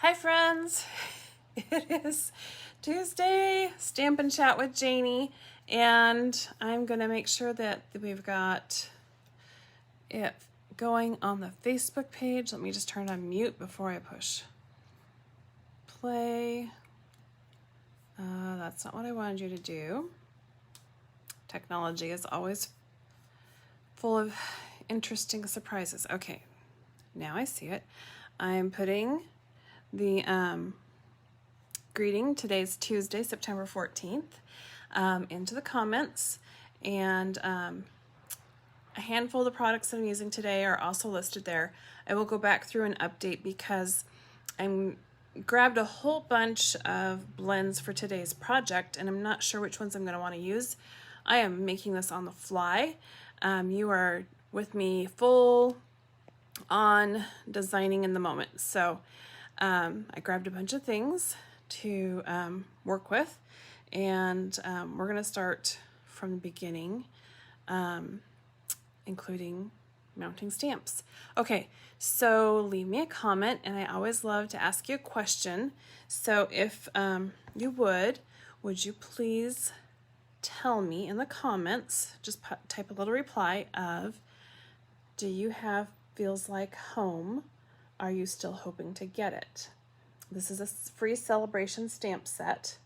Hi friends, it is Tuesday, Stamp and Chat with Janey, and I'm going to make sure that we've got it going on the Facebook page. Let me just turn on mute before I push play. That's not what I wanted you to do. Technology is always full of interesting surprises. Okay, now I see it. I'm putting the greeting, today's Tuesday, September 14th, into the comments, and a handful of the products that I'm using today are also listed there. I will go back through and update because I grabbed a whole bunch of blends for today's project, and I'm not sure which ones I'm going to want to use. I am making this on the fly. You are with me full on designing in the moment. So I grabbed a bunch of things to work with, and we're going to start from the beginning, including mounting stamps. Okay, so leave me a comment, and I always love to ask you a question. So if you would you please tell me in the comments, just type a little reply of, do you have Feels Like Home? Are you still hoping to get it? This is a free celebration stamp set.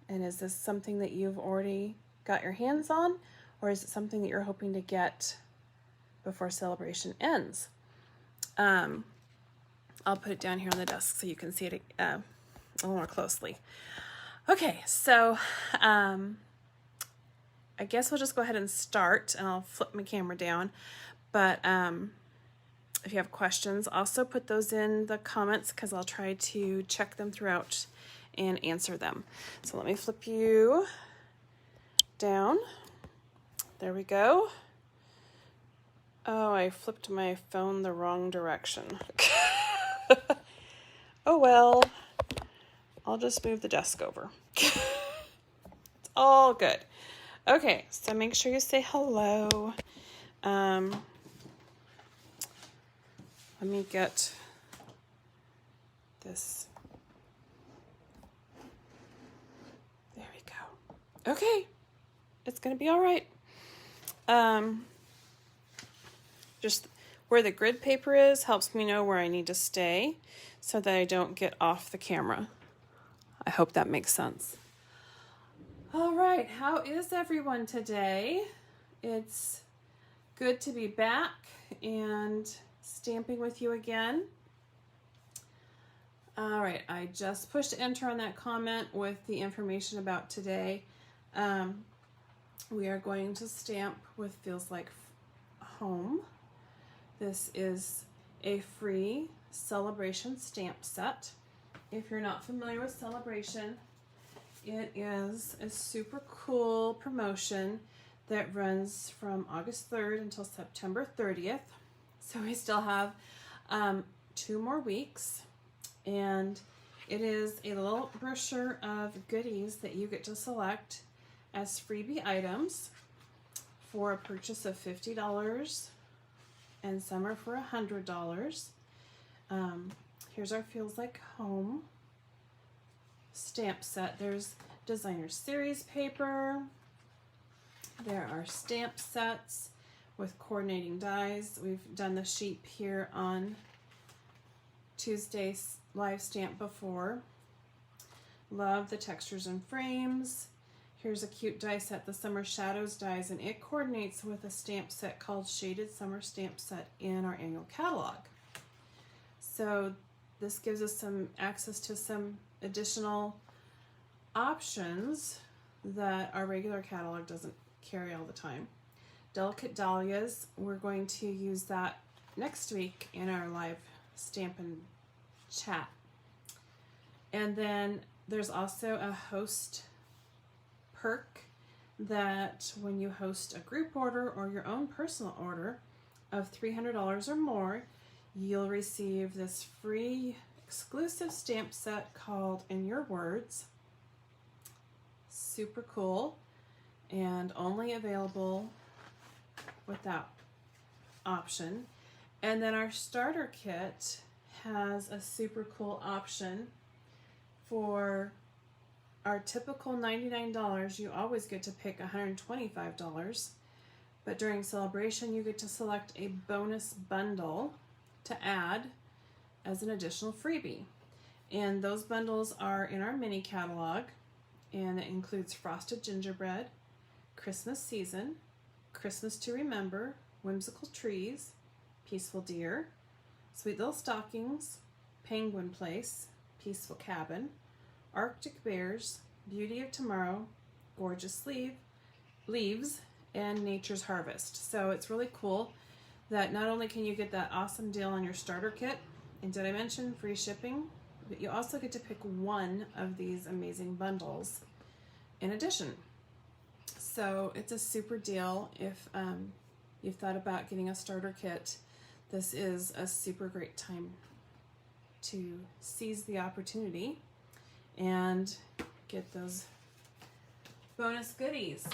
And is this something that you've already got your hands on, or is it something that you're hoping to get before celebration ends? I'll put it down here on the desk so you can see it a little more closely. Okay, so I guess we'll just go ahead and start, and I'll flip my camera down. But if you have questions, also put those in the comments because I'll try to check them throughout and answer them. So let me flip you down. There we go. Oh, I flipped my phone the wrong direction. Oh well, I'll just move the desk over. It's all good. Okay, so make sure you say hello. Let me get this. There we go. Okay, it's gonna be all right. Just where the grid paper is helps me know where I need to stay so that I don't get off the camera. I hope that makes sense. All right, how is everyone today? It's good to be back and stamping with you again. All right, I just pushed enter on that comment with the information about today. We are going to stamp with Feels Like Home. This is a free celebration stamp set. If you're not familiar with celebration, it is a super cool promotion that runs from August 3rd until September 30th. So we still have 2 more weeks, and it is a little brochure of goodies that you get to select as freebie items for a purchase of $50, and some are for $100. Here's our Feels Like Home stamp set. There's designer series paper. There are stamp sets with coordinating dies. We've done the sheep here on Tuesday's live stamp before. Love the textures and frames. Here's a cute die set, the Summer Shadows dies, and it coordinates with a stamp set called Shaded Summer Stamp Set in our annual catalog. So this gives us some access to some additional options that our regular catalog doesn't carry all the time. Delicate Dahlias, we're going to use that next week in our live Stampin' Chat. And then there's also a host perk that when you host a group order or your own personal order of $300 or more, you'll receive this free exclusive stamp set called In Your Words. Super cool, and only available with that option. And then our starter kit has a super cool option. For our typical $99, you always get to pick $125, but during celebration you get to select a bonus bundle to add as an additional freebie. And those bundles are in our mini catalog, and it includes Frosted Gingerbread, Christmas Season, Christmas to Remember, Whimsical Trees, Peaceful Deer, Sweet Little Stockings, Penguin Place, Peaceful Cabin, Arctic Bears, Beauty of Tomorrow, Gorgeous Leaves, and Nature's Harvest. So it's really cool that not only can you get that awesome deal on your starter kit, and did I mention free shipping, but you also get to pick one of these amazing bundles in addition. So it's a super deal. If you've thought about getting a starter kit, this is a super great time to seize the opportunity and get those bonus goodies.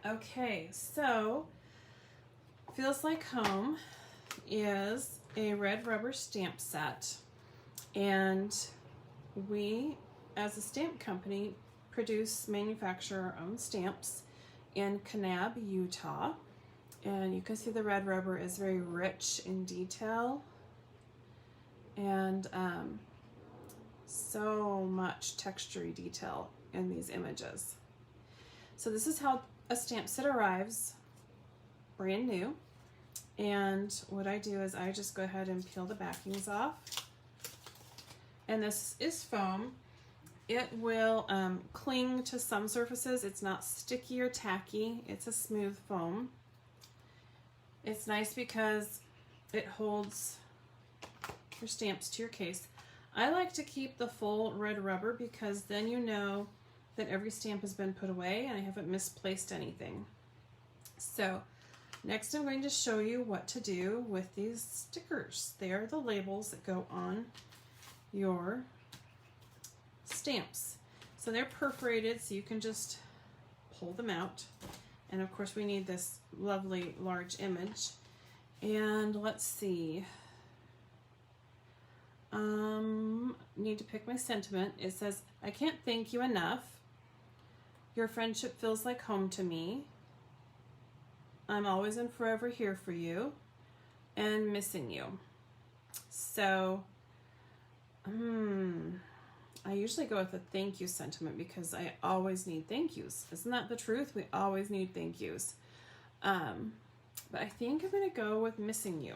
Okay, so Feels Like Home is a red rubber stamp set, and we as a stamp company manufacture our own stamps in Kanab, Utah, and you can see the red rubber is very rich in detail and so much textury detail in these images. So this is how a stamp set arrives brand new, and what I do is I just go ahead and peel the backings off, and this is foam. It will cling to some surfaces. It's not sticky or tacky. It's a smooth foam. It's nice because it holds your stamps to your case. I like to keep the full red rubber because then you know that every stamp has been put away and I haven't misplaced anything. So next I'm going to show you what to do with these stickers. They are the labels that go on your stamps. So they're perforated, so you can just pull them out. And of course we need this lovely large image. And let's see. Need to pick my sentiment. It says, I can't thank you enough. Your friendship feels like home to me. I'm always and forever here for you. And missing you. So, I usually go with a thank you sentiment because I always need thank yous. Isn't that the truth? We always need thank yous. But I think I'm going to go with missing you.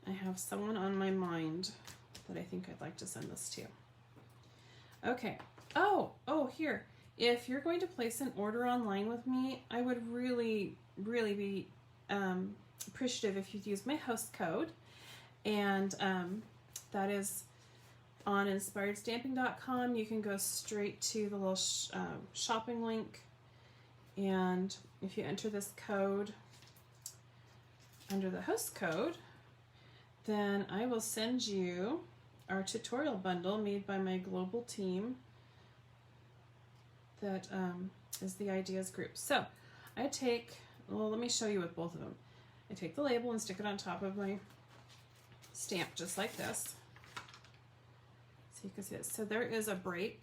I have someone on my mind that I think I'd like to send this to. Okay. Oh, here. If you're going to place an order online with me, I would really, really be appreciative if you'd use my host code. And that is on inspiredstamping.com. You can go straight to the little shopping link. And if you enter this code under the host code, then I will send you our tutorial bundle made by my global team that is the Ideas group. So I take, well, let me show you with both of them. I take the label and stick it on top of my stamp just like this. So you can see this. So there is a break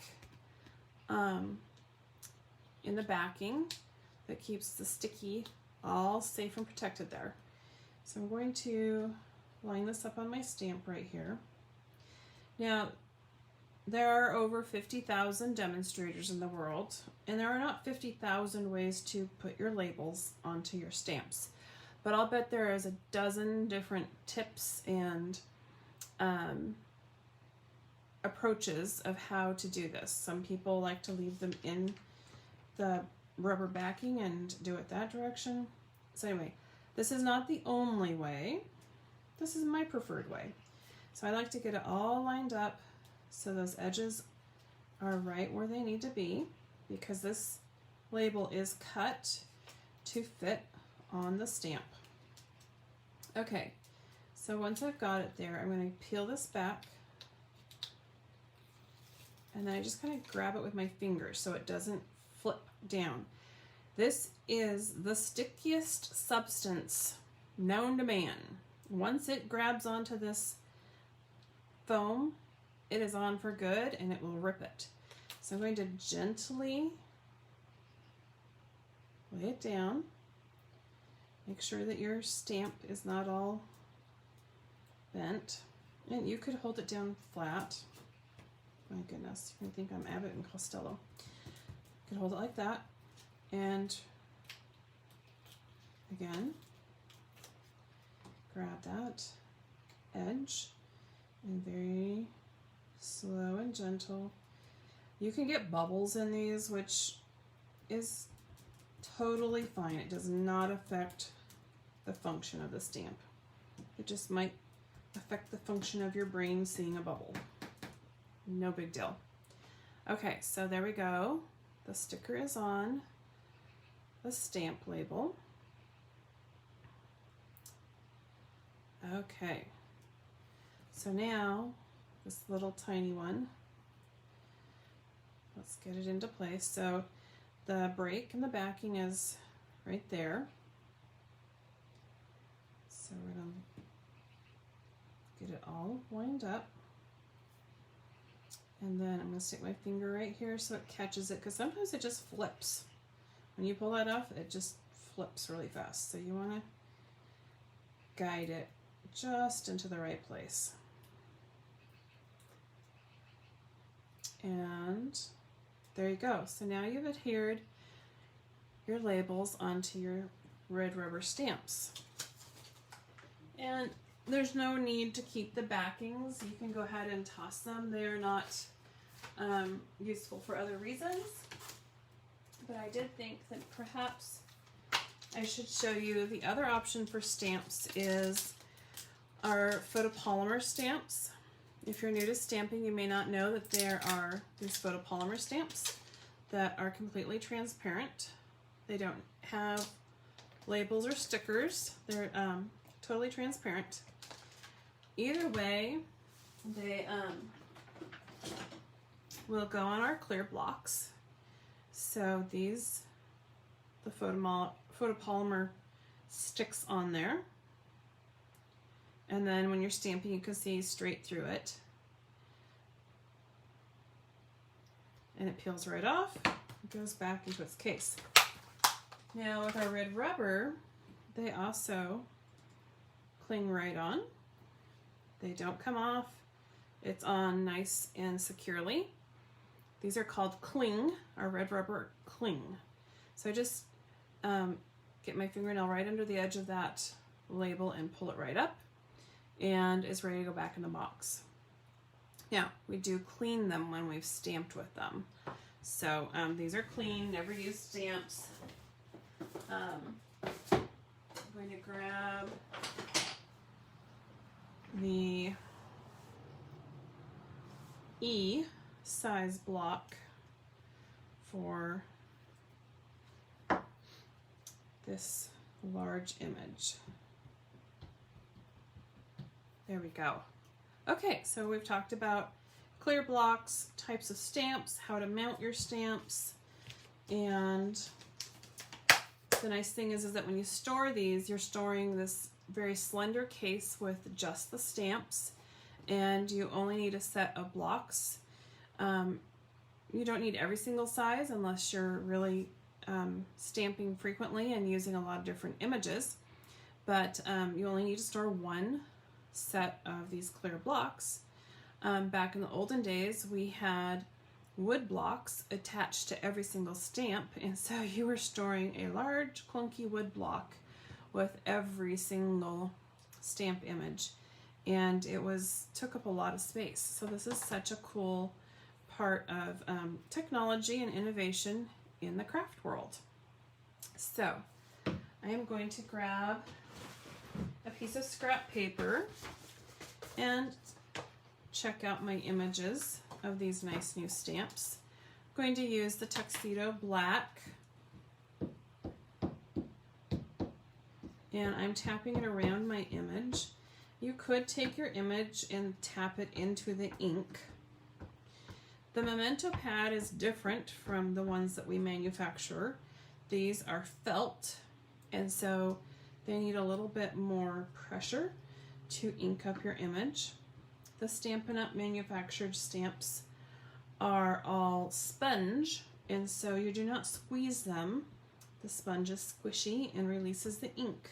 in the backing that keeps the sticky all safe and protected there. So I'm going to line this up on my stamp right here. Now, there are over 50,000 demonstrators in the world, and there are not 50,000 ways to put your labels onto your stamps. But I'll bet there is a dozen different tips and approaches of how to do this. Some people like to leave them in the rubber backing and do it that direction. So anyway, this is not the only way. This is my preferred way. So I like to get it all lined up so those edges are right where they need to be, because this label is cut to fit on the stamp. Okay, so once I've got it there, I'm going to peel this back, and then I just kind of grab it with my fingers so it doesn't flip down. This is the stickiest substance known to man. Once it grabs onto this foam, it is on for good and it will rip it. So I'm going to gently lay it down. Make sure that your stamp is not all bent. And you could hold it down flat. My goodness, you can think I'm Abbott and Costello. You could hold it like that. And again, grab that edge and very slow and gentle. You can get bubbles in these, which is totally fine. It does not affect the function of the stamp. It just might affect the function of your brain seeing a bubble. No big deal. Okay, so there we go. The sticker is on the stamp label. Okay, so now this little tiny one, let's get it into place. So the break and the backing is right there. So we're going to get it all lined up. And then I'm going to stick my finger right here so it catches it, because sometimes it just flips. When you pull that off, it just flips really fast. So you want to guide it just into the right place. And there you go. So now you've adhered your labels onto your red rubber stamps. And there's no need to keep the backings. You can go ahead and toss them. They are not useful for other reasons. But I did think that perhaps I should show you the other option for stamps is our photopolymer stamps. If you're new to stamping, you may not know that there are these photopolymer stamps that are completely transparent. They don't have labels or stickers. They're totally transparent. Either way, they will go on our clear blocks. So these, the photopolymer sticks on there. And then when you're stamping, you can see straight through it. And it peels right off. It goes back into its case. Now with our red rubber, they also cling right on. They don't come off. It's on nice and securely. These are called cling, our red rubber cling. So I just get my fingernail right under the edge of that label and pull it right up, and it's ready to go back in the box. Now, we do clean them when we've stamped with them. So these are clean, never used stamps. I'm going to grab the E size block for this large image. There we go. Okay, so we've talked about clear blocks, types of stamps, how to mount your stamps, and the nice thing is that when you store these, you're storing this very slender case with just the stamps, and you only need a set of blocks. You don't need every single size unless you're really stamping frequently and using a lot of different images, but you only need to store one set of these clear blocks. Back in the olden days, we had wood blocks attached to every single stamp, and so you were storing a large clunky wood block with every single stamp image, and it took up a lot of space. So this is such a cool part of technology and innovation in the craft world. So I am going to grab a piece of scrap paper and check out my images of these nice new stamps. I'm going to use the Tuxedo Black, and I'm tapping it around my image. You could take your image and tap it into the ink. The Memento pad is different from the ones that we manufacture. These are felt, and so they need a little bit more pressure. to ink up your image. The Stampin' Up! Manufactured stamps are all sponge, and so you do not squeeze them. The sponge is squishy and releases the ink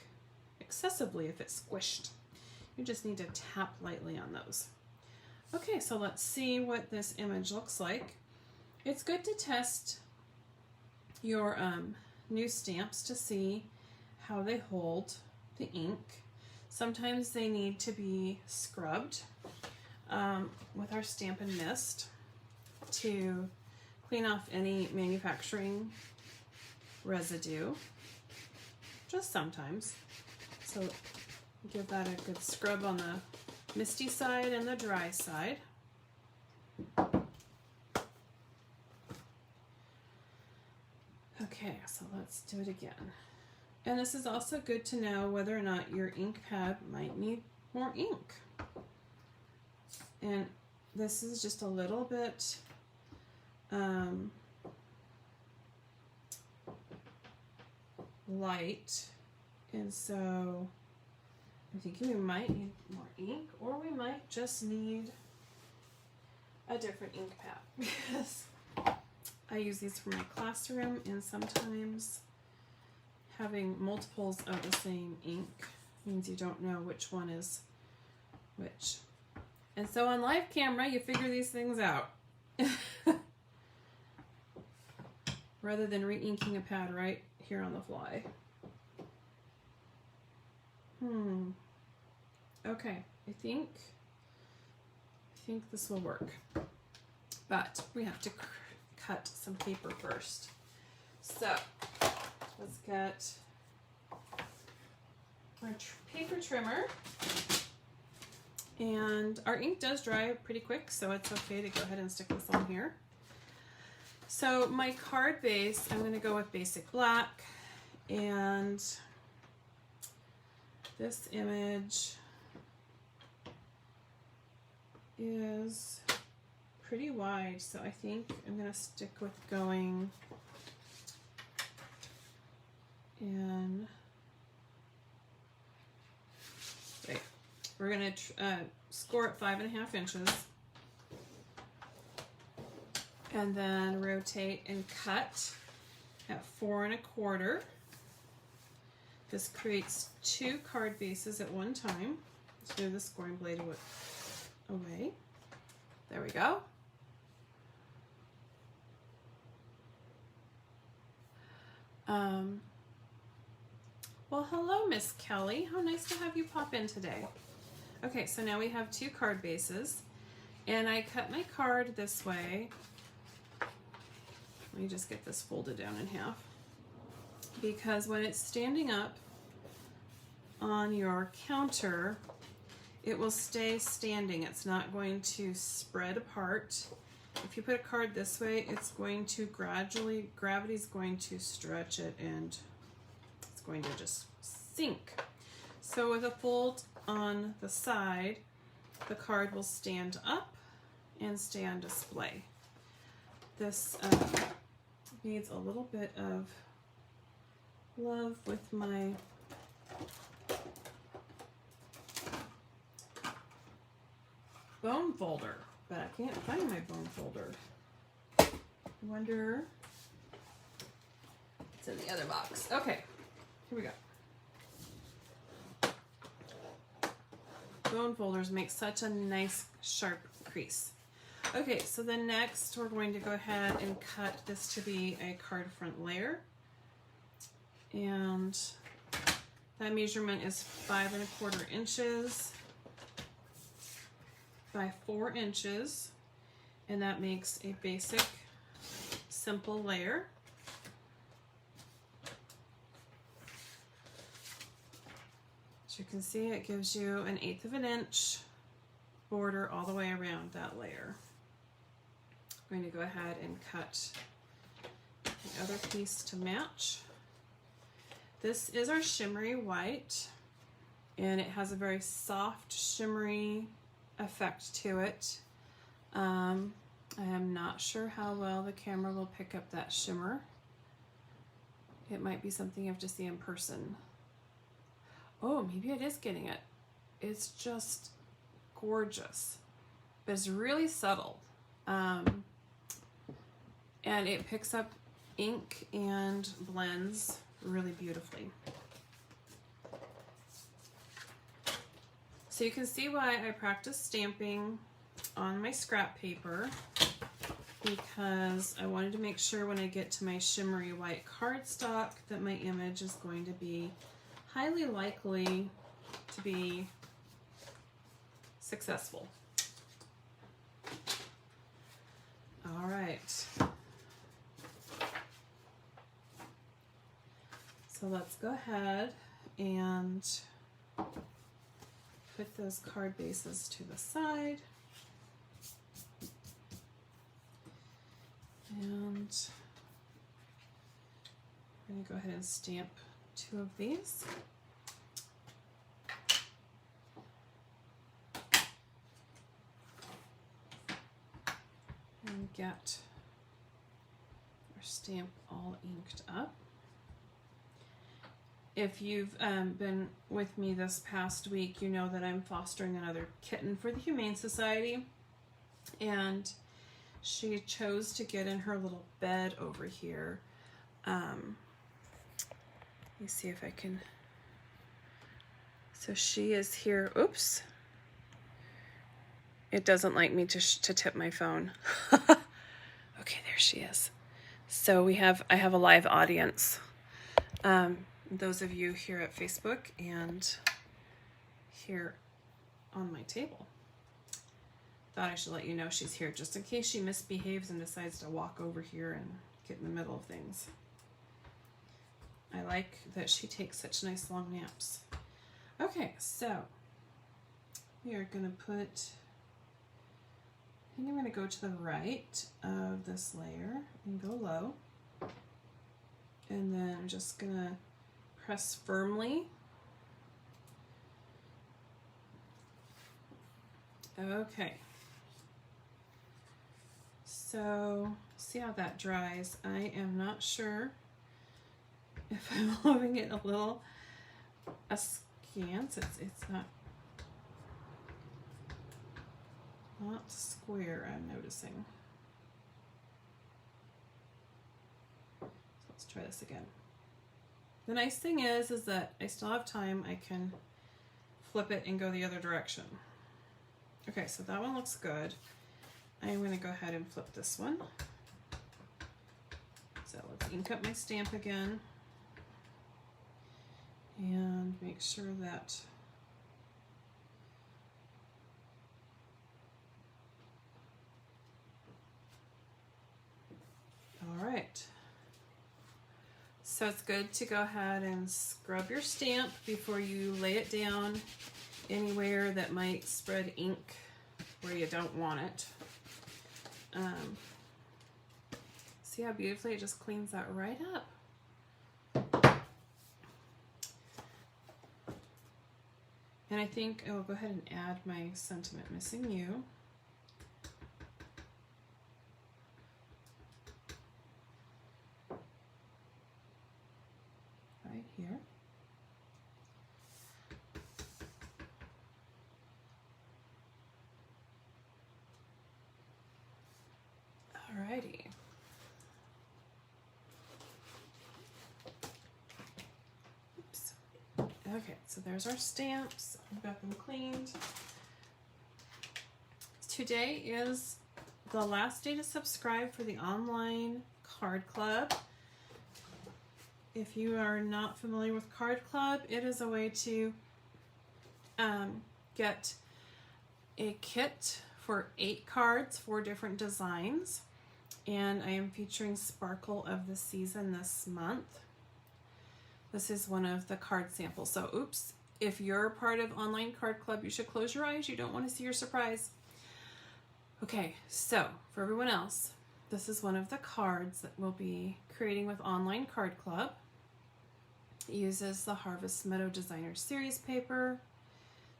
excessively if it's squished. You just need to tap lightly on those. Okay, so let's see what this image looks like. It's good to test your new stamps to see how they hold the ink. Sometimes they need to be scrubbed with our Stampin' Mist to clean off any manufacturing residue, just sometimes. So give that a good scrub on the misty side and the dry side. Okay, so let's do it again. And this is also good to know whether or not your ink pad might need more ink. And this is just a little bit light, and so I'm thinking we might need more ink, or we might just need a different ink pad, because I use these for my classroom, and sometimes having multiples of the same ink means you don't know which one is which. And so on live camera, you figure these things out. Rather than re-inking a pad right here on the fly. Okay, I think this will work. But we have to cut some paper first. So let's get our paper trimmer. And our ink does dry pretty quick, so it's okay to go ahead and stick this on here. So my card base, I'm going to go with basic black, and this image is pretty wide, so I think I'm going to stick with going in, wait, we're going to score at 5.5 inches. And then rotate and cut at 4 1/4. This creates 2 card bases at one time. Let's move the scoring blade away. There we go. Well, hello, Miss Kelly. How nice to have you pop in today. Okay, so now we have 2 card bases, and I cut my card this way. Let me just get this folded down in half, because when it's standing up on your counter, it will stay standing. It's not going to spread apart. If you put a card this way, it's going to gradually, gravity's going to stretch it, and it's going to just sink. So with a fold on the side, the card will stand up and stay on display. This needs a little bit of love with my bone folder, but I can't find my bone folder. I wonder, it's in the other box. Okay, here we go. Bone folders make such a nice sharp crease. Okay, so then next we're going to go ahead and cut this to be a card front layer. And that measurement is 5 1/4 inches by 4 inches. And that makes a basic, simple layer. As you can see, it gives you an 1/8 inch border all the way around that layer. I'm going to go ahead and cut the other piece to match. This is our shimmery white, and it has a very soft shimmery effect to it. I am not sure how well the camera will pick up that shimmer. It might be something you have to see in person. Oh, maybe it is getting it. It's just gorgeous, but it's really subtle. And it picks up ink and blends really beautifully. So you can see why I practice stamping on my scrap paper, because I wanted to make sure when I get to my shimmery white cardstock that my image is going to be highly likely to be successful. All right. So let's go ahead and put those card bases to the side. And I'm going to go ahead and stamp 2 of these. And get our stamp all inked up. If you've been with me this past week, you know that I'm fostering another kitten for the Humane Society, and she chose to get in her little bed over here. Let me see if I can. So she is here. Oops. It doesn't like me to tip my phone. Okay, there she is. So I have a live audience. Those of you here at Facebook and here on my table. Thought I should let you know she's here just in case she misbehaves and decides to walk over here and get in the middle of things. I like that she takes such nice long naps. Okay, so we are going to I think I'm going to go to the right of this layer and go low. And then I'm just going to press firmly. Okay. So, see how that dries. I am not sure if I'm leaving it a little askance. It's not square, I'm noticing. So let's try this again. The nice thing is that I still have time. I can flip it and go the other direction. Okay, so that one looks good. I'm going to go ahead and flip this one. So let's ink up my stamp again and make sure that all right. So it's good to go ahead and scrub your stamp before you lay it down anywhere that might spread ink where you don't want it. See how beautifully it just cleans that right up. And I think I will go ahead and add my Sentiment Missing You. Right here. Alrighty. Oops. Okay, so there's our stamps. I've got them cleaned. Today is the last day to subscribe for the online card club. If you are not familiar with Card Club, it is a way to get a kit for 8 cards, 4 different designs. And I am featuring Sparkle of the Season this month. This is one of the card samples. So, oops, if you're part of Online Card Club, you should close your eyes. You don't want to see your surprise. Okay, so for everyone else, this is one of the cards that we'll be creating with Online Card Club. It uses the Harvest Meadow Designer Series paper.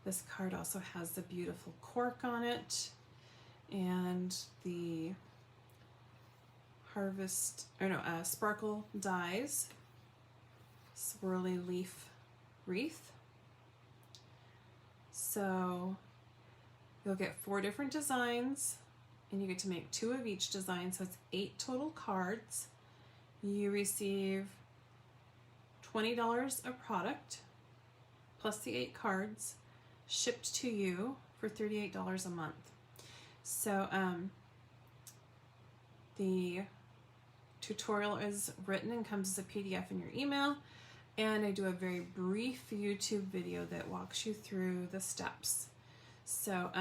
This card also has the beautiful cork on it and the Sparkle Dies swirly leaf wreath. So you'll get 4 different designs and you get to make 2 of each design, so it's 8 total cards. You receive $20 of product plus the 8 cards shipped to you for $38 a month. So the tutorial is written and comes as a PDF in your email, and I do a very brief YouTube video that walks you through the steps. So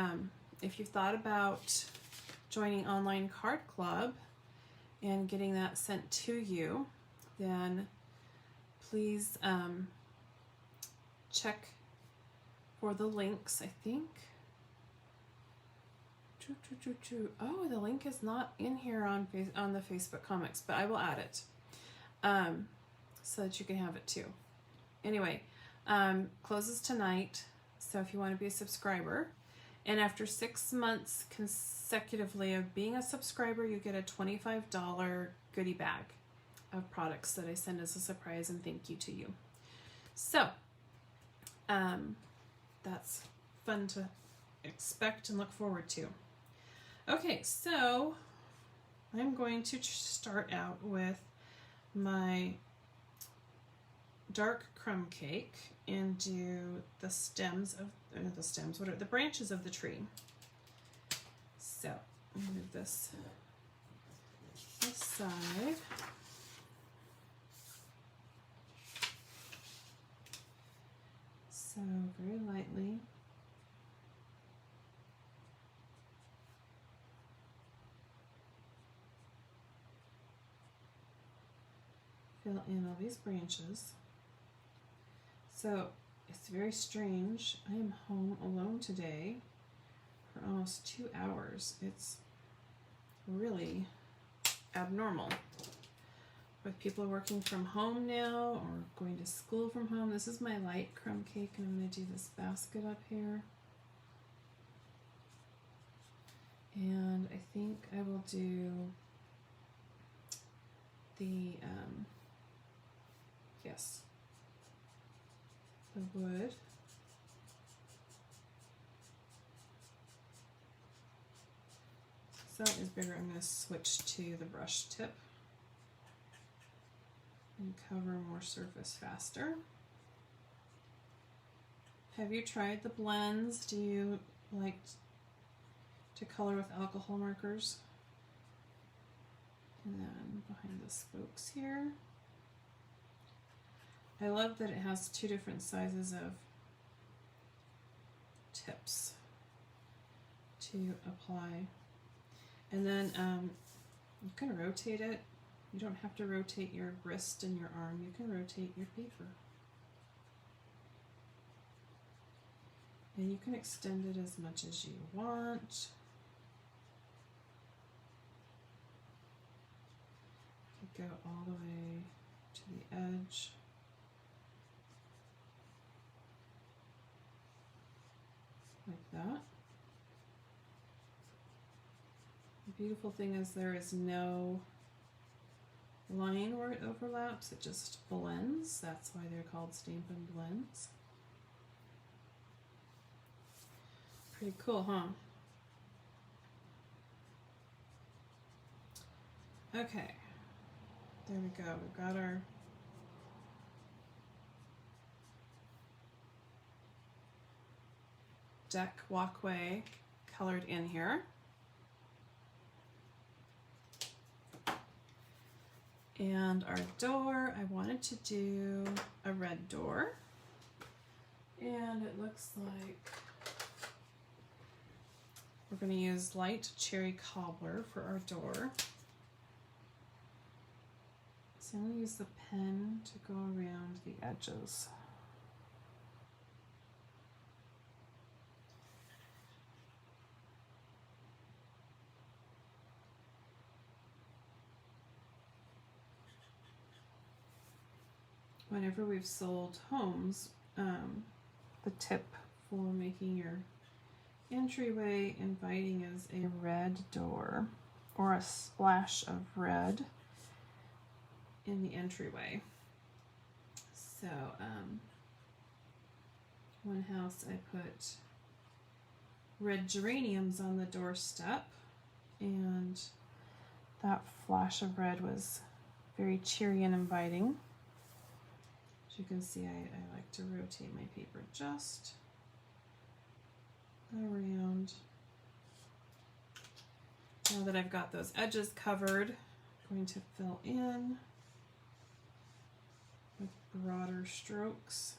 if you've thought about joining Online Card Club and getting that sent to you, then please check for the links, I think. Oh, the link is not in here on the Facebook comics, but I will add it so that you can have it too. Anyway, closes tonight, so if you want to be a subscriber, and after 6 months consecutively of being a subscriber, you get a $25 goodie bag of products that I send as a surprise and thank you to you. So that's fun to expect and look forward to. Okay, so I'm going to start out with my dark crumb cake and do the stems of what are the branches of the tree. So I'm gonna move this aside. So very lightly. Fill in all these branches. So it's very strange. I am home alone today for almost 2 hours. It's really abnormal. With people working from home now or going to school from home. This is my light crumb cake, and I'm going to do this basket up here. And I think I will do the, yes, the wood. So that is bigger. I'm going to switch to the brush tip and cover more surface faster. Have you tried the blends? Do you like to color with alcohol markers? And then behind the spokes here. I love that it has 2 different sizes of tips to apply. And then you can rotate it. You don't have to rotate your wrist and your arm. You can rotate your paper. And you can extend it as much as you want. You could go all the way to the edge. Like that. The beautiful thing is there is no line where it overlaps, it just blends. That's why they're called Stampin' Blends. Pretty cool, huh? Okay, there we go. We've got our deck walkway colored in here. And our door, I wanted to do a red door. And it looks like we're going to use light cherry cobbler for our door. So I'm going to use the pen to go around the edges. Whenever we've sold homes, the tip for making your entryway inviting is a red door or a splash of red in the entryway. So one house I put red geraniums on the doorstep, and that flash of red was very cheery and inviting. As you can see, I like to rotate my paper just around. Now that I've got those edges covered, I'm going to fill in with broader strokes.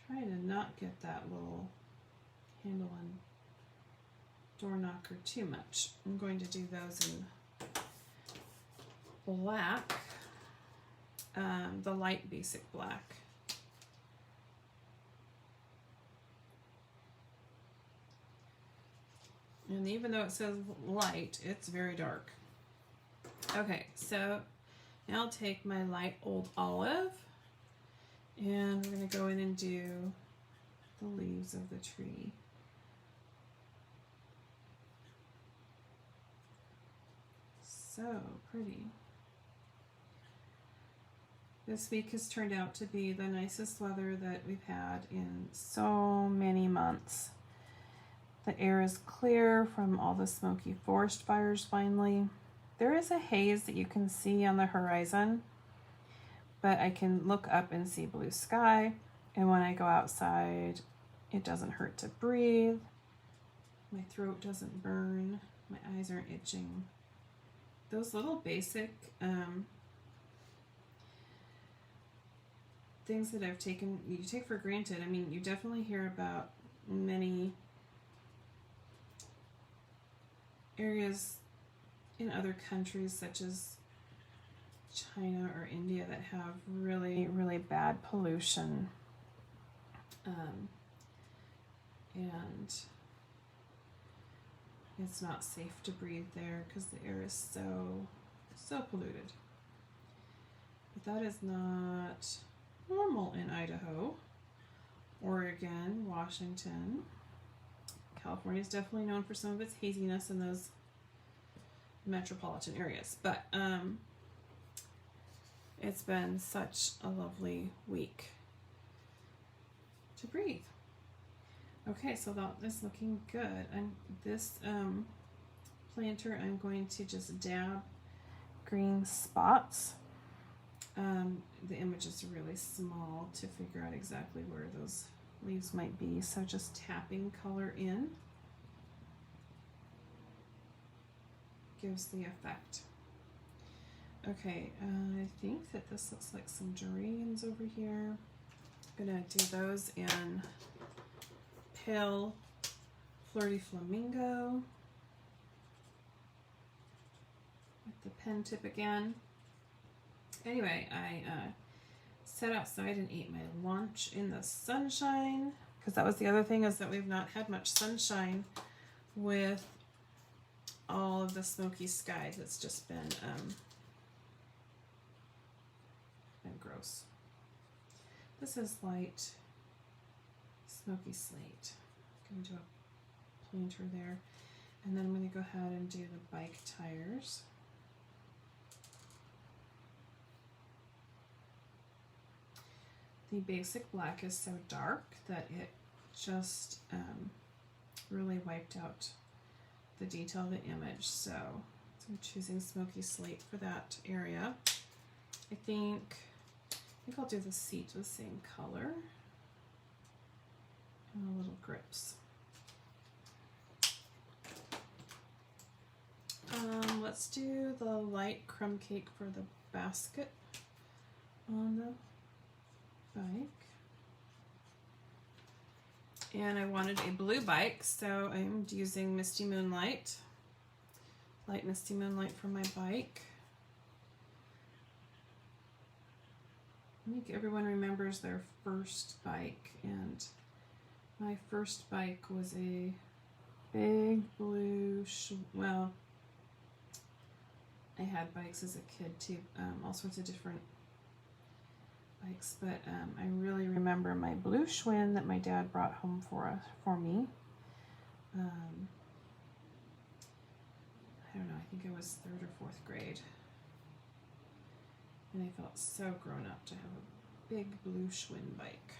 Try to not get that little handle and door knocker too much. I'm going to do those in black, the light basic black. And even though it says light, it's very dark. Okay, so now I'll take my light old olive, and we're going to go in and do the leaves of the tree. So pretty. This week has turned out to be the nicest weather that we've had in so many months. The air is clear from all the smoky forest fires finally. There is a haze that you can see on the horizon, but I can look up and see blue sky, and when I go outside, it doesn't hurt to breathe. My throat doesn't burn. My eyes aren't itching. Those little basic things that you take for granted. I mean, you definitely hear about many areas in other countries such as China or India that have really, really bad pollution. And it's not safe to breathe there because the air is so polluted. But that is not normal in Idaho, Oregon, Washington. California is definitely known for some of its haziness in those metropolitan areas, but it's been such a lovely week to breathe. Okay, so that is looking good. And this planter, I'm going to just dab green spots. The image is really small to figure out exactly where those leaves might be, so just tapping color in gives the effect. Okay, I think that this looks like some geraniums over here. I'm gonna do those in pale flirty flamingo with the pen tip again. Anyway, I sat outside and ate my lunch in the sunshine, because that was the other thing, is that we've not had much sunshine with all of the smoky skies. It's just been gross. This is light smoky slate. I'm going to do a planter there, and then I'm going to go ahead and do the bike tires. The basic black is so dark that it just really wiped out the detail of the image. So I'm choosing smoky slate for that area. I think I'll do the seat the same color and the little grips. Let's do the light crumb cake for the basket on the bike. And I wanted a blue bike, so I'm using Misty Moonlight, light Misty Moonlight for my bike. I think everyone remembers their first bike, and my first bike was a big blue, well, I had bikes as a kid too, all sorts of different bikes, but I really remember my blue Schwinn that my dad brought home for me. I don't know, I think it was 3rd or 4th grade. And I felt so grown up to have a big blue Schwinn bike.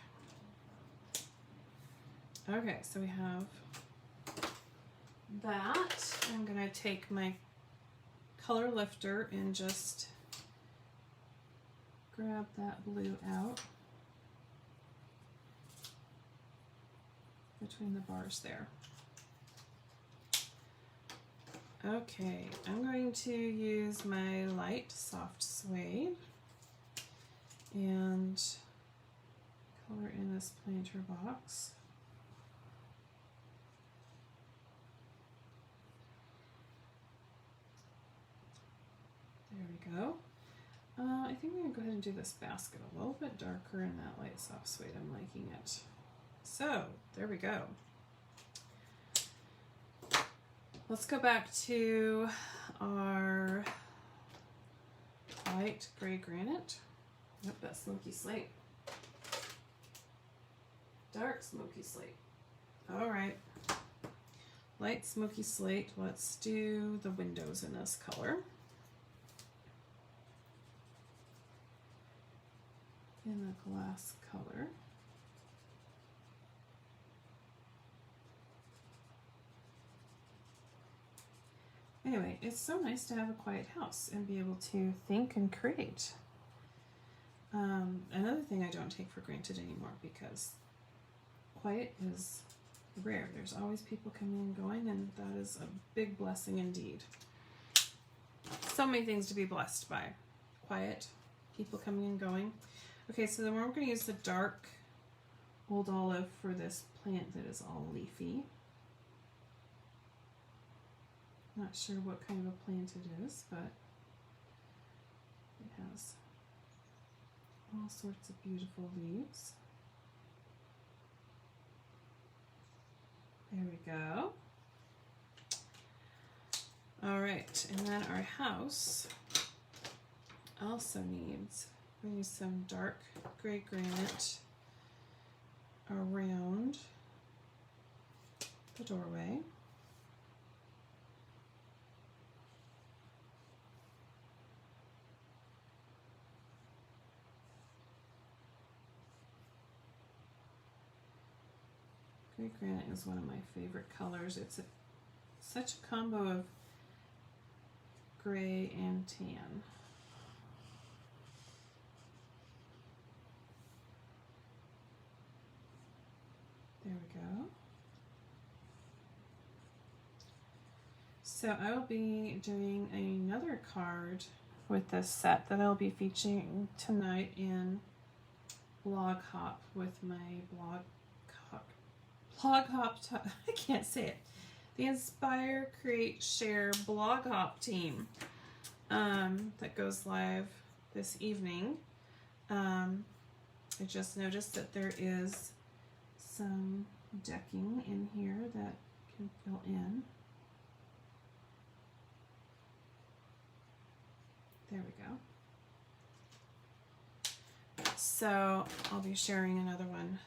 Okay, so we have that. I'm gonna take my color lifter and just grab that blue out between the bars there. Okay, I'm going to use my light soft suede and color in this planter box. There we go. I think I'm going to go ahead and do this basket a little bit darker in that light soft suede. I'm liking it. So, there we go. Let's go back to our light gray granite. Nope, that's Smoky Slate. Dark Smoky Slate. All right. Light Smoky Slate. Let's do the windows in this color. In the glass color. Anyway, it's so nice to have a quiet house and be able to think and create. Another thing I don't take for granted anymore because quiet is rare. There's always people coming and going, and that is a big blessing indeed. So many things to be blessed by. Quiet, people coming and going. Okay, so then we're going to use the dark Old Olive for this plant that is all leafy. Not sure what kind of a plant it is, but it has all sorts of beautiful leaves. There we go. All right, and then our house also needs, we're going to use some dark gray granite around the doorway. Gray granite is one of my favorite colors. It's such a combo of gray and tan. There we go. So I will be doing another card with this set that I'll be featuring tonight in Blog Hop with my I can't say it. The Inspire, Create, Share Blog Hop team that goes live this evening. I just noticed that there is some decking in here that can fill in. There we go. So I'll be sharing another one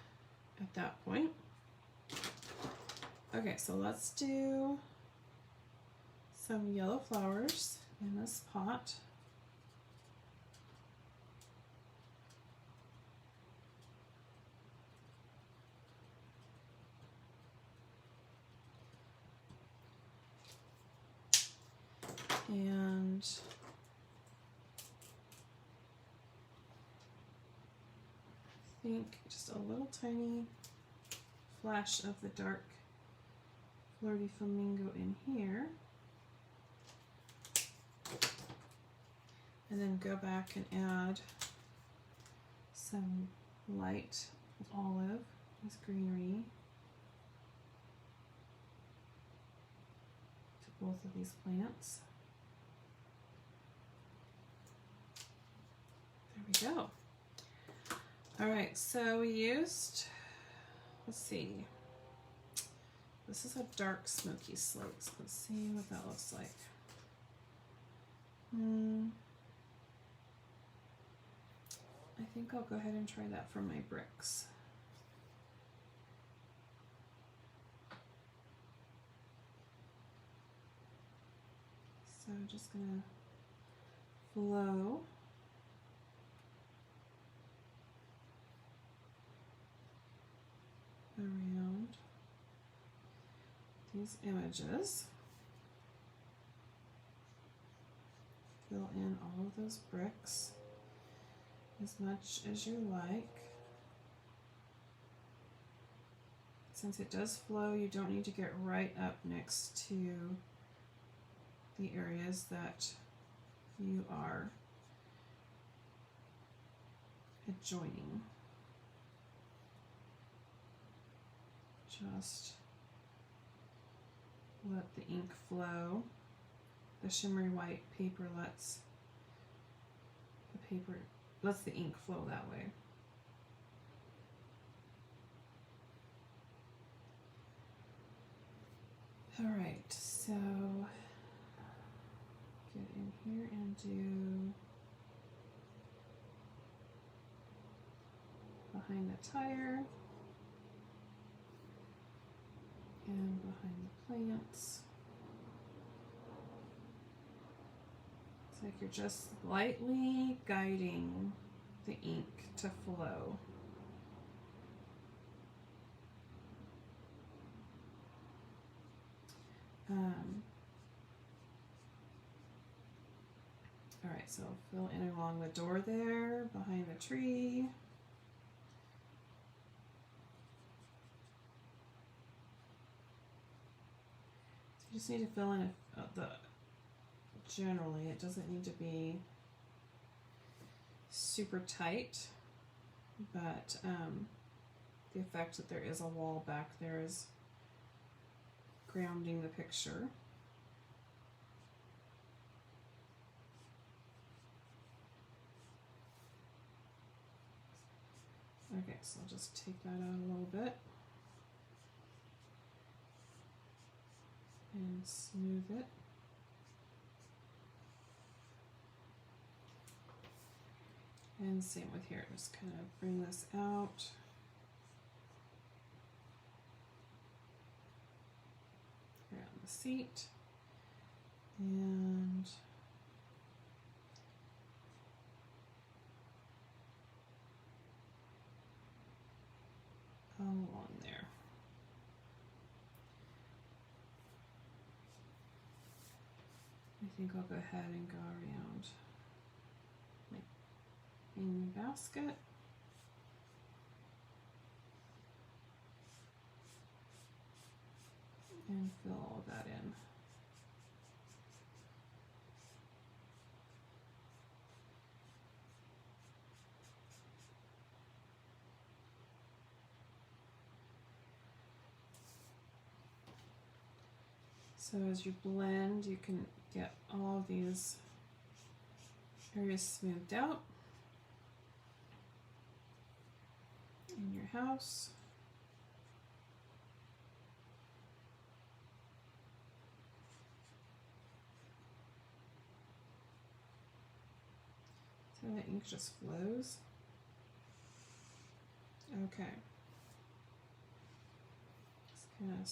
at that point. Okay, so let's do some yellow flowers in this pot. And I think just a little tiny flash of the dark Flirty Flamingo in here. And then go back and add some light olive, this greenery, to both of these plants. There we go. All right, so we used, let's see, this is a dark smoky slate, so let's see what that looks like. I think I'll go ahead and try that for my bricks. So I'm just gonna flow these images. Fill in all of those bricks as much as you like. Since it does flow, you don't need to get right up next to the areas that you are adjoining. Just let the ink flow. The shimmery white paper lets the ink flow that way. All right, so get in here and do behind the tire and behind the plants. It's like you're just lightly guiding the ink to flow. All right, so fill in along the door there, behind the tree. So you just need to fill in generally, it doesn't need to be super tight, but the effect that there is a wall back there is grounding the picture. Okay, so I'll just take that out a little bit and smooth it. And same with here, just kind of bring this out. Here on the seat. And along there. I think I'll go ahead and go around in the basket. And fill all of that in. So as you blend, you can get all of these areas smoothed out in your house. So the ink just flows. Okay. Just kind of,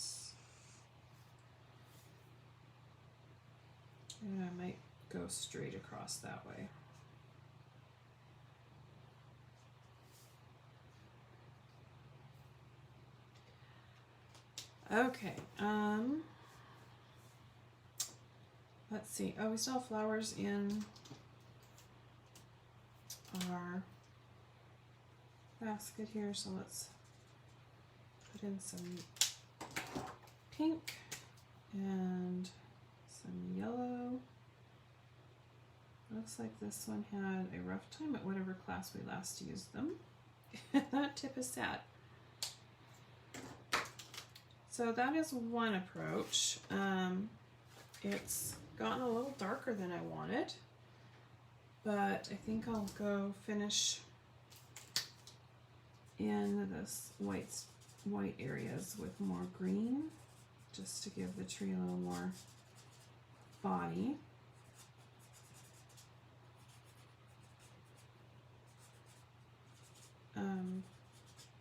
and I might go straight across that way. Okay, let's see. Oh, we still have flowers in our basket here, so let's put in some pink and some yellow. Looks like this one had a rough time at whatever class we last used them. That tip is sad. So that is one approach. It's gotten a little darker than I wanted, but I think I'll go finish in this white areas with more green, just to give the tree a little more body.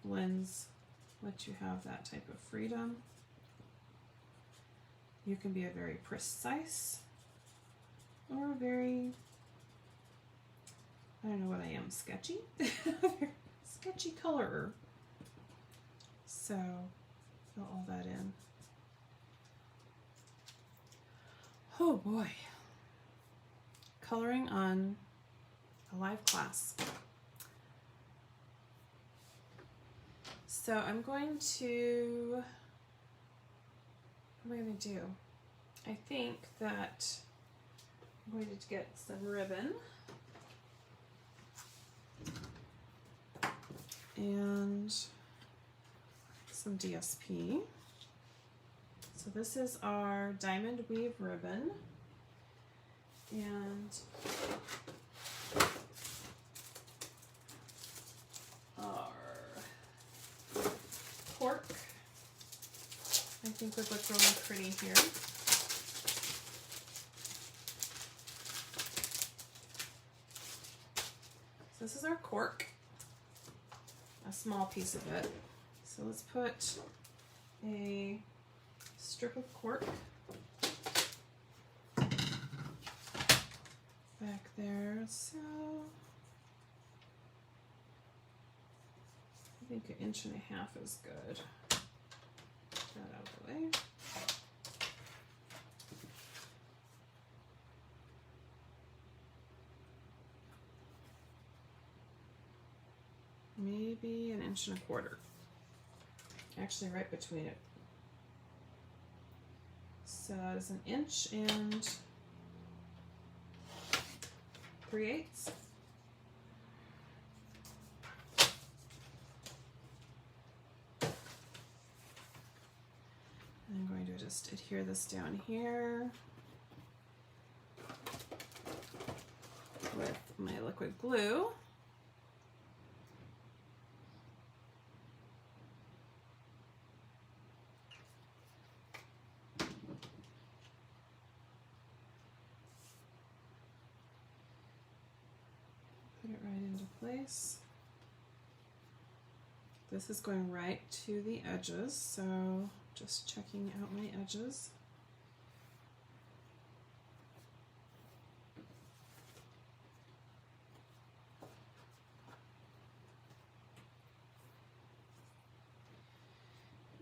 Blends let you have that type of freedom. You can be a very precise or very, I don't know what I am, sketchy? Sketchy colorer. So fill all that in. Oh boy. Coloring on a live class. So I'm going to, what am I going to do? I think that I'm going to get some ribbon and some DSP. So this is our diamond weave ribbon, and our cork I think would look really pretty here. So this is our cork, a small piece of it. So let's put a strip of cork back there. So I think 1.5 inches is good. Get that out of the way. Maybe 1.25 inches. Actually, right between it. So it's 1 inch and 3/8. I'm going to just adhere this down here with my liquid glue. Put it right into place. This is going right to the edges, so just checking out my edges.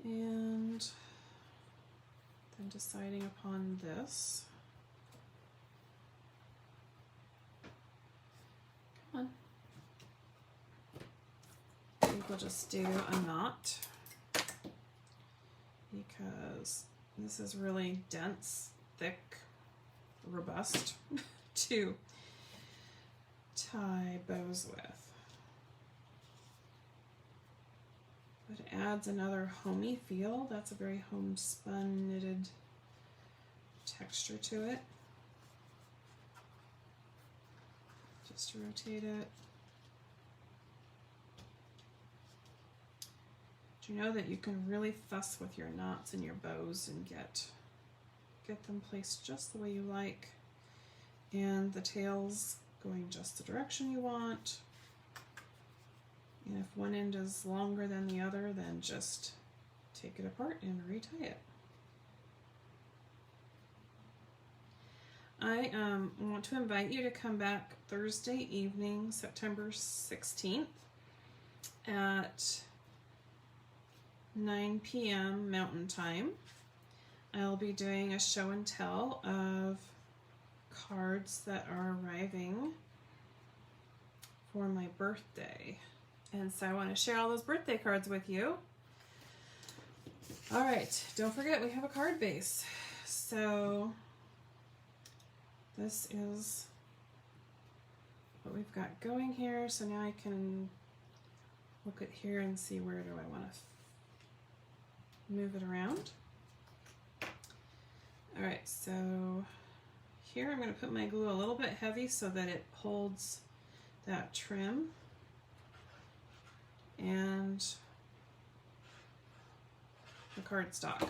And then deciding upon this. Come on. I think we'll just do a knot because this is really dense, thick, robust to tie bows with. But it adds another homey feel. That's a very homespun knitted texture to it. Just rotate it. Do you know that you can really fuss with your knots and your bows and get them placed just the way you like, and the tails going just the direction you want. And if one end is longer than the other, then just take it apart and retie it. I want to invite you to come back Thursday evening, September 16th at 9 p.m. Mountain Time. I'll be doing a show and tell of cards that are arriving for my birthday. And so I want to share all those birthday cards with you. All right, don't forget we have a card base. So this is what we've got going here. So now I can look at here and see where do I want to move it around. All right, so here I'm going to put my glue a little bit heavy so that it holds that trim and the cardstock.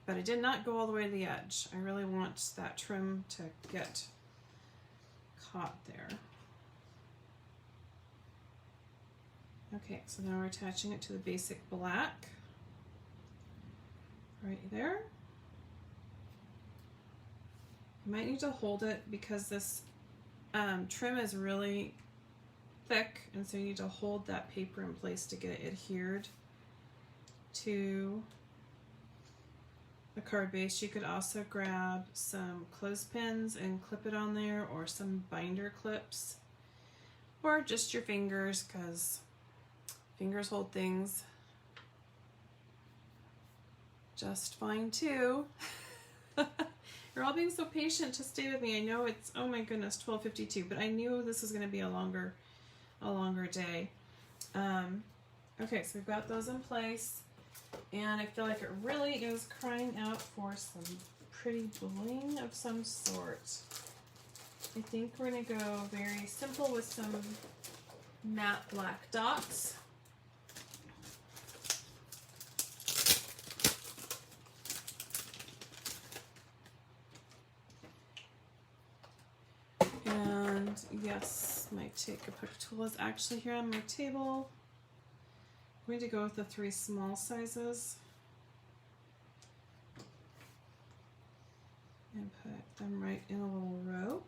But I did not go all the way to the edge. I really want that trim to get caught there. Okay, so now we're attaching it to the basic black right there. You might need to hold it because this trim is really thick, and so you need to hold that paper in place to get it adhered to the card base. You could also grab some clothespins and clip it on there, or some binder clips, or just your fingers, because fingers hold things just fine too. You're all being so patient to stay with me. I know it's, oh my goodness, 12:52, but I knew this was going to be a longer day. Okay, so we've got those in place, and I feel like it really is crying out for some pretty bling of some sort. I think we're going to go very simple with some matte black dots. And yes, my take a pick tool is actually here on my table. I'm going to go with the 3 small sizes and put them right in a little row.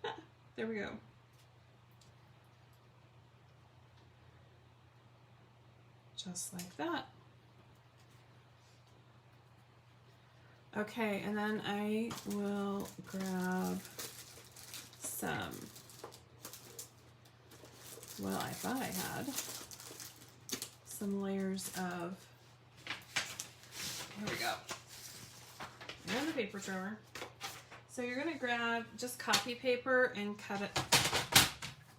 Ah, there we go. Just like that. Okay, and then I will grab some, well, I thought I had some layers of, here we go, and the paper drawer. So you're going to grab just copy paper and cut it,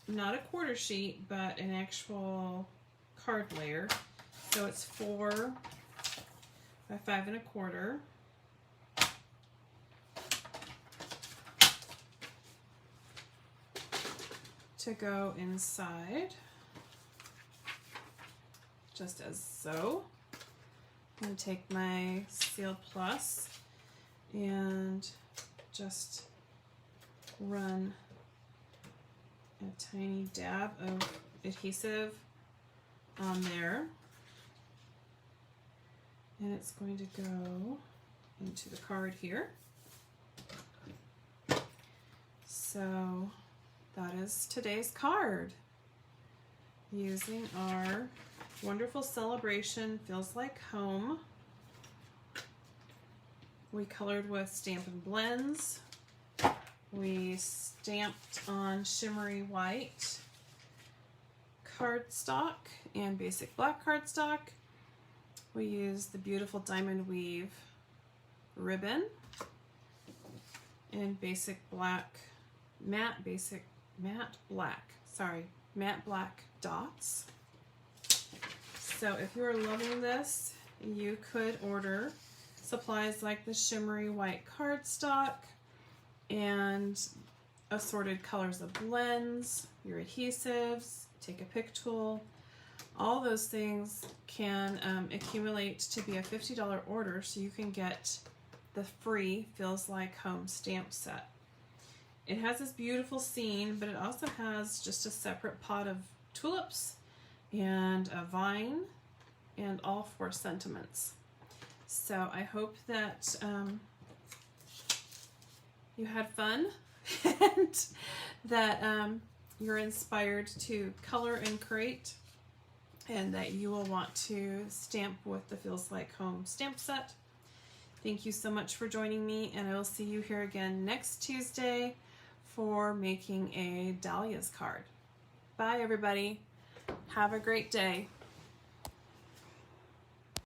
not a quarter sheet, but an actual card layer. So it's 4 by 5 1/4. To go inside, just as so. I'm going to take my Seal Plus and just run a tiny dab of adhesive on there, and it's going to go into the card here. So that is today's card, using our wonderful celebration Feels Like Home. We colored with Stampin' Blends. We stamped on Shimmery white cardstock and basic black cardstock. We used the beautiful diamond weave ribbon and basic black, matte black dots. So if you are loving this, you could order supplies like the Shimmery white cardstock and assorted colors of blends, your adhesives, take a pick tool. All those things can accumulate to be a $50 order, so you can get the free Feels Like Home stamp set. It has this beautiful scene, but it also has just a separate pot of tulips and a vine and all 4 sentiments. So I hope that you had fun and that you're inspired to color and create, and that you will want to stamp with the Feels Like Home stamp set. Thank you so much for joining me, and I will see you here again next Tuesday for making a Dahlia's card. Bye everybody. Have a great day.